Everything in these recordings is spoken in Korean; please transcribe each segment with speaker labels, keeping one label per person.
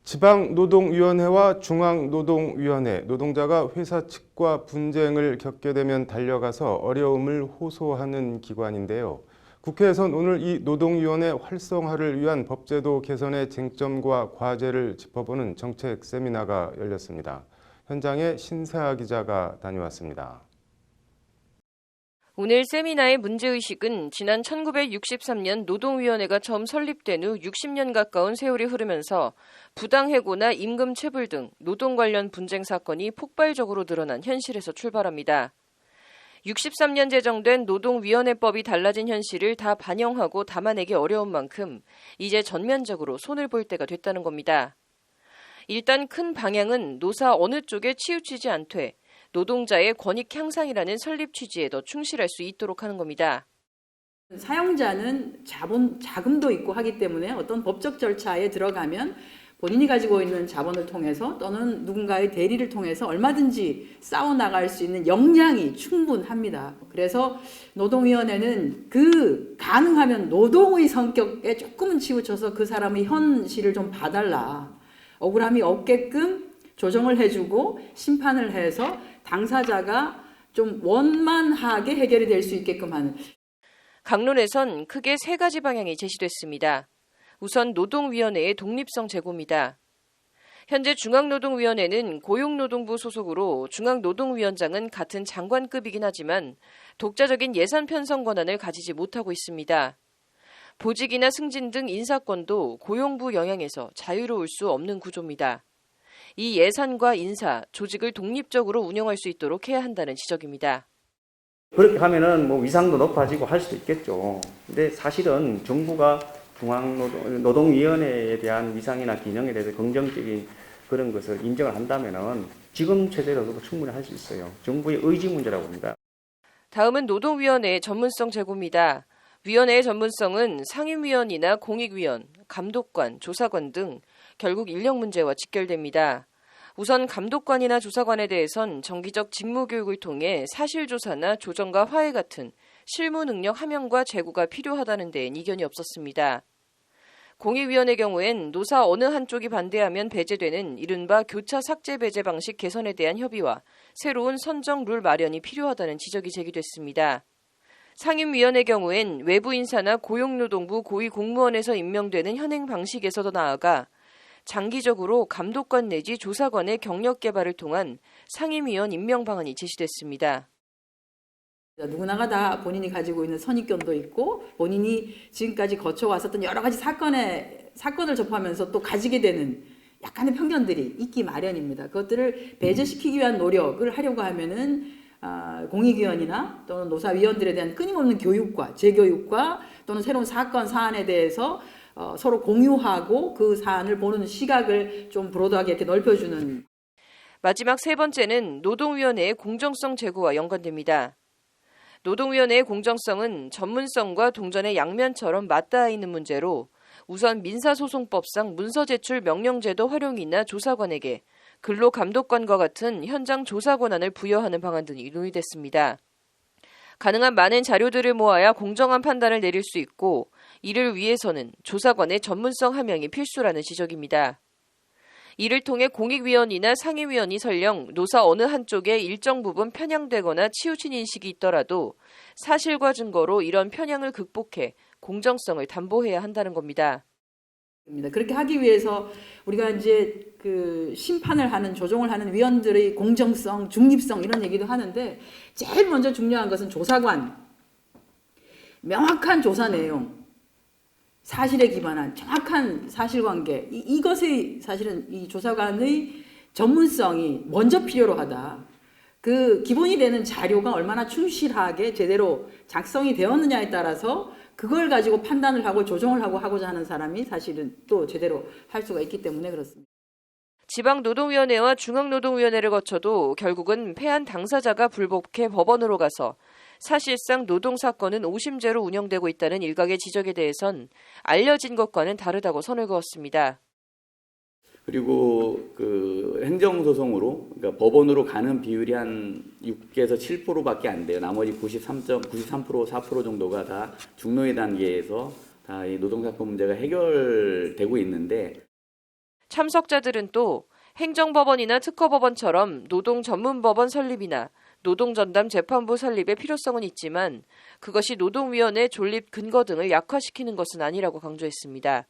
Speaker 1: 지방노동위원회와 중앙노동위원회, 노동자가 회사 측과 분쟁을 겪게 되면 달려가서 어려움을 호소하는 기관인데요. 국회에선 오늘 이 노동위원회 활성화를 위한 법제도 개선의 쟁점과 과제를 짚어보는 정책 세미나가 열렸습니다. 현장에 신세아 기자가 다녀왔습니다.
Speaker 2: 오늘 세미나의 문제의식은 지난 1963년 노동위원회가 처음 설립된 후 60년 가까운 세월이 흐르면서 부당해고나 임금 체불 등 노동 관련 분쟁 사건이 폭발적으로 늘어난 현실에서 출발합니다. 63년 제정된 노동위원회법이 달라진 현실을 다 반영하고 담아내기 어려운 만큼 이제 전면적으로 손을 볼 때가 됐다는 겁니다. 일단 큰 방향은 노사 어느 쪽에 치우치지 않되 노동자의 권익 향상이라는 설립 취지에 더 충실할 수 있도록 하는 겁니다.
Speaker 3: 사용자는 자금도 있고 하기 때문에 어떤 법적 절차에 들어가면 본인이 가지고 있는 자본을 통해서 또는 누군가의 대리를 통해서 얼마든지 싸워나갈 수 있는 역량이 충분합니다. 그래서 노동위원회는 가능하면 노동의 성격에 조금은 치우쳐서 그 사람의 현실을 좀 봐달라. 억울함이 없게끔 조정을 해주고 심판을 해서 당사자가 좀 원만하게 해결이 될 수 있게끔 하는.
Speaker 2: 강론에선 크게 세 가지 방향이 제시됐습니다. 우선 노동위원회의 독립성 제고입니다. 현재 중앙노동위원회는 고용노동부 소속으로 중앙노동위원장은 같은 장관급이긴 하지만 독자적인 예산 편성 권한을 가지지 못하고 있습니다. 보직이나 승진 등 인사권도 고용부 영향에서 자유로울 수 없는 구조입니다. 이 예산과 인사, 조직을 독립적으로 운영할 수 있도록 해야 한다는 지적입니다.
Speaker 4: 그렇게 하면은 위상도 높아지고 할 수도 있겠죠. 근데 사실은 정부가 중앙노동위원회에 대한 위상이나 기능에 대해서 긍정적인 그런 것을 인정을 한다면은 지금 체제로도 충분히 할 수 있어요. 정부의 의지 문제라고 봅니다.
Speaker 2: 다음은 노동위원회의 전문성 제고입니다. 위원회의 전문성은 상임위원이나 공익위원, 감독관, 조사관 등 결국 인력 문제와 직결됩니다. 우선 감독관이나 조사관에 대해선 정기적 직무교육을 통해 사실조사나 조정과 화해 같은 실무 능력 함양과 제고가 필요하다는 데엔 이견이 없었습니다. 공익위원회 경우엔 노사 어느 한쪽이 반대하면 배제되는 이른바 교차 삭제 배제 방식 개선에 대한 협의와 새로운 선정 룰 마련이 필요하다는 지적이 제기됐습니다. 상임위원회 경우엔 외부 인사나 고용노동부 고위공무원에서 임명되는 현행 방식에서도 나아가 장기적으로 감독관 내지 조사관의 경력 개발을 통한 상임위원 임명 방안이 제시됐습니다.
Speaker 3: 누구나가 다 본인이 가지고 있는 선입견도 있고 본인이 지금까지 거쳐왔었던 여러 가지 사건을 접하면서 또 가지게 되는 약간의 편견들이 있기 마련입니다. 그것들을 배제시키기 위한 노력을 하려고 하면은 공익위원이나 또는 노사위원들에 대한 끊임없는 교육과 재교육과 또는 새로운 사건 사안에 대해서 서로 공유하고 그 사안을 보는 시각을 좀 브로드하게 이렇게 넓혀주는.
Speaker 2: 마지막 세 번째는 노동위원회의 공정성 제고와 연관됩니다. 노동위원회의 공정성은 전문성과 동전의 양면처럼 맞닿아 있는 문제로 우선 민사소송법상 문서제출 명령제도 활용이나 조사관에게 근로감독관과 같은 현장 조사 권한을 부여하는 방안 등이 논의됐습니다. 가능한 많은 자료들을 모아야 공정한 판단을 내릴 수 있고 이를 위해서는 조사관의 전문성 함양이 필수라는 지적입니다. 이를 통해 공익위원이나 상임위원이 설령 노사 어느 한쪽에 일정 부분 편향되거나 치우친 인식이 있더라도 사실과 증거로 이런 편향을 극복해 공정성을 담보해야 한다는 겁니다.
Speaker 3: 그렇게 하기 위해서 우리가 이제 심판을 하는 조정을 하는 위원들의 공정성, 중립성 이런 얘기도 하는데 제일 먼저 중요한 것은 조사관, 명확한 조사 내용, 사실에 기반한 정확한 사실관계 이것의 사실은 이 조사관의 전문성이 먼저 필요로 하다. 그 기본이 되는 자료가 얼마나 충실하게 제대로 작성이 되었느냐에 따라서 그걸 가지고 판단을 하고 조정을 하고자 하는 사람이 사실은 또 제대로 할 수가 있기 때문에 그렇습니다.
Speaker 2: 지방노동위원회와 중앙노동위원회를 거쳐도 결국은 패한 당사자가 불복해 법원으로 가서 사실상 노동사건은 오심제로 운영되고 있다는 일각의 지적에 대해선 알려진 것과는 다르다고 선을 그었습니다.
Speaker 5: 그리고 행정소송으로, 그러니까 법원으로 가는 비율이 한 6에서 7%밖에 안 돼요. 나머지 93%, 4% 정도가 다 중노회 단계에서 다 이 노동사건 문제가 해결되고 있는데
Speaker 2: 참석자들은 또 행정법원이나 특허법원처럼 노동전문법원 설립이나 노동전담 재판부 설립의 필요성은 있지만 그것이 노동위원회 존립 근거 등을 약화시키는 것은 아니라고 강조했습니다.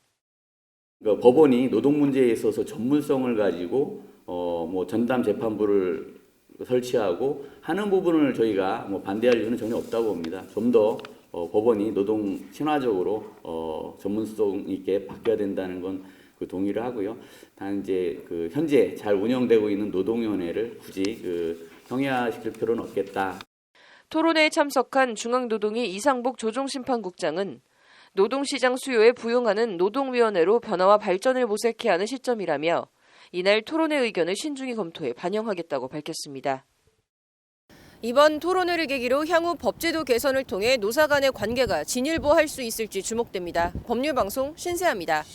Speaker 5: 그러니까 법원이 노동 문제에 있어서 전문성을 가지고 뭐 전담 재판부를 설치하고 하는 부분을 저희가 뭐 반대할 이유는 전혀 없다고 봅니다. 좀 더 법원이 노동 친화적으로 전문성 있게 바뀌어야 된다는 건 그 동의를 하고요. 단 이제 그 현재 잘 운영되고 있는 노동위원회를 굳이 형해화시킬 필요는 없겠다.
Speaker 2: 토론회에 참석한 중앙노동위 이상복 조종심판국장은 노동시장 수요에 부응하는 노동위원회로 변화와 발전을 모색해야 하는 시점이라며 이날 토론회 의견을 신중히 검토해 반영하겠다고 밝혔습니다. 이번 토론회를 계기로 향후 법제도 개선을 통해 노사 간의 관계가 진일보할 수 있을지 주목됩니다. 법률방송 신세아입니다.